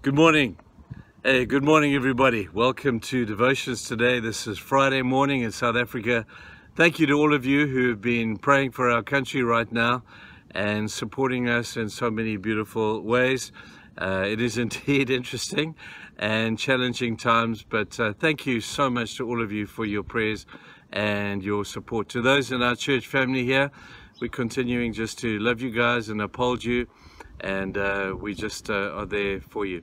Good morning. Hey, good morning, everybody. Welcome to Devotions today. This is Friday morning in South Africa. Thank you to all of you who have been praying for our country right now and supporting us in so many beautiful ways. It is indeed interesting and challenging times, but thank you so much to all of you for your prayers and your support. To those in our church family here, we're continuing just to love you guys and uphold you, and we just are there for you.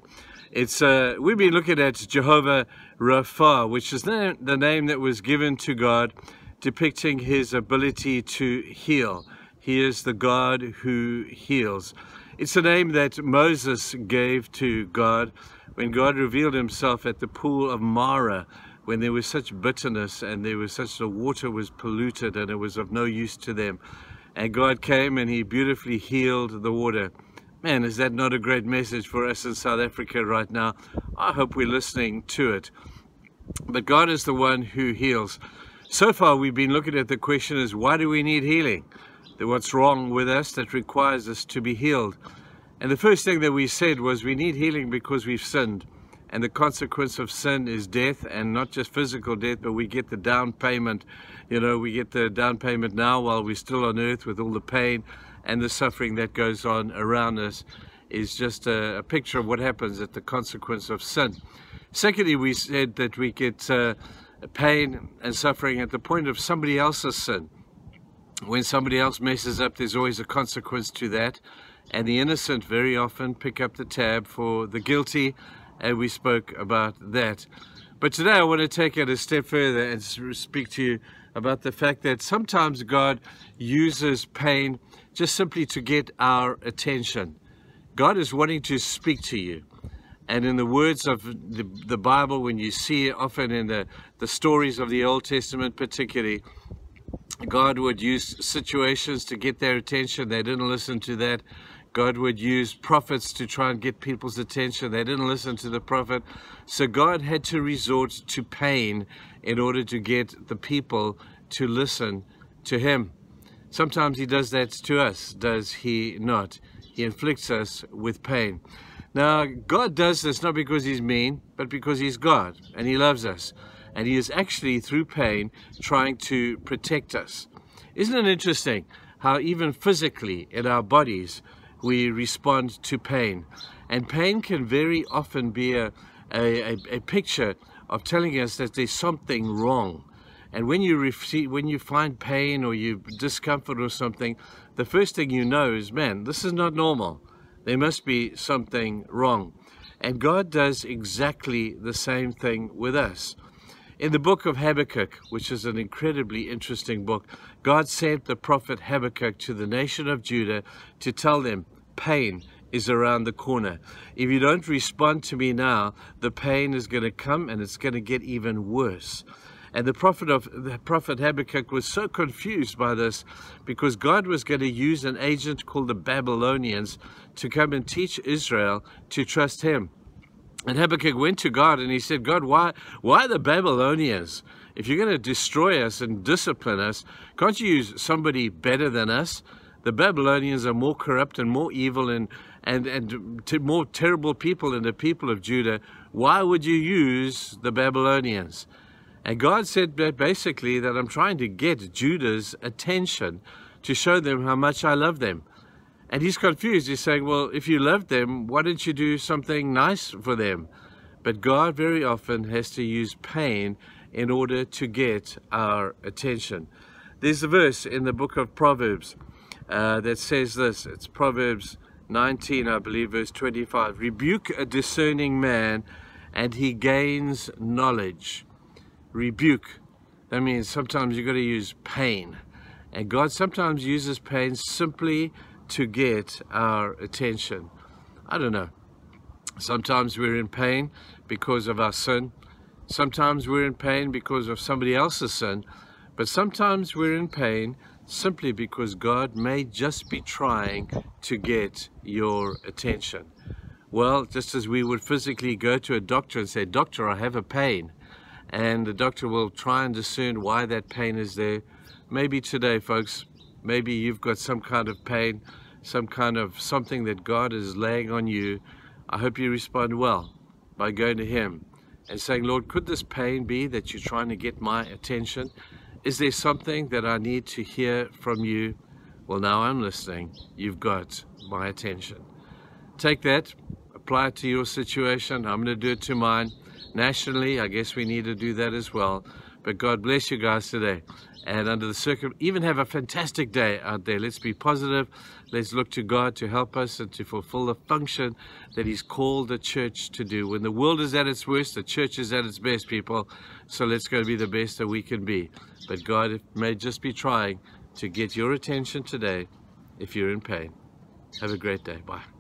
We've been looking at Jehovah Rapha, which is the name that was given to God, depicting his ability to heal. He is the God who heals. It's a name that Moses gave to God when God revealed himself at the pool of Marah, when there was such bitterness and the water was polluted and it was of no use to them. And God came and he beautifully healed the water. Man, is that not a great message for us in South Africa right now? I hope we're listening to it. But God is the one who heals. So far, we've been looking at the question is, why do we need healing? What's wrong with us that requires us to be healed? And the first thing that we said was we need healing because we've sinned. And the consequence of sin is death, and not just physical death, but we get the down payment. We get the down payment now while we're still on earth with all the pain and the suffering that goes on around us is just a picture of what happens at the consequence of sin. Secondly, we said that we get pain and suffering at the point of somebody else's sin. When somebody else messes up, there's always a consequence to that. And the innocent very often pick up the tab for the guilty, and we spoke about that. But today I want to take it a step further and speak to you about the fact that sometimes God uses pain just simply to get our attention. God is wanting to speak to you. And in the words of the Bible, when you see it often in the stories of the Old Testament particularly, God would use situations to get their attention. They didn't listen to that. God would use prophets to try and get people's attention. They didn't listen to the prophet. So God had to resort to pain in order to get the people to listen to him. Sometimes he does that to us, does he not? He inflicts us with pain. Now, God does this not because he's mean, but because he's God and he loves us. And he is actually, through pain, trying to protect us. Isn't it interesting how even physically in our bodies we respond to pain? And pain can very often be a picture of telling us that there's something wrong. And when you find pain or you discomfort or something, the first thing you know is, man, this is not normal. There must be something wrong. And God does exactly the same thing with us. In the book of Habakkuk, which is an incredibly interesting book, God sent the prophet Habakkuk to the nation of Judah to tell them pain is around the corner. If you don't respond to me now, the pain is going to come and it's going to get even worse. And the prophet Habakkuk was so confused by this because God was going to use an agent called the Babylonians to come and teach Israel to trust him. And Habakkuk went to God and he said, God, why the Babylonians? If you're going to destroy us and discipline us, can't you use somebody better than us? The Babylonians are more corrupt and more evil and more terrible people than the people of Judah. Why would you use the Babylonians? And God said basically that I'm trying to get Judah's attention to show them how much I love them. And he's confused. He's saying, well, if you love them, why don't you do something nice for them? But God very often has to use pain in order to get our attention. There's a verse in the book of Proverbs that says this. It's Proverbs 19, I believe, verse 25. Rebuke a discerning man, and he gains knowledge. Rebuke. That means sometimes you've got to use pain. And God sometimes uses pain simply to get our attention. I don't know. Sometimes we're in pain because of our sin. Sometimes we're in pain because of somebody else's sin. But sometimes we're in pain simply because God may just be trying to get your attention. Well, just as we would physically go to a doctor and say, Doctor, I have a pain. And the doctor will try and discern why that pain is there. Maybe today, folks, maybe you've got some kind of pain, some kind of something that God is laying on you I hope you respond well by going to Him and saying, Lord, could this pain be that you're trying to get my attention? Is there something that I need to hear from you? Well, now I'm listening. You've got my attention. Take that, apply it to your situation. I'm going to do it to mine. Nationally, I guess we need to do that as well. But God bless you guys today. And under the even have a fantastic day out there. Let's be positive. Let's look to God to help us and to fulfill the function that He's called the church to do. When the world is at its worst, the church is at its best, people. So let's go be the best that we can be. But God may just be trying to get your attention today if you're in pain. Have a great day. Bye.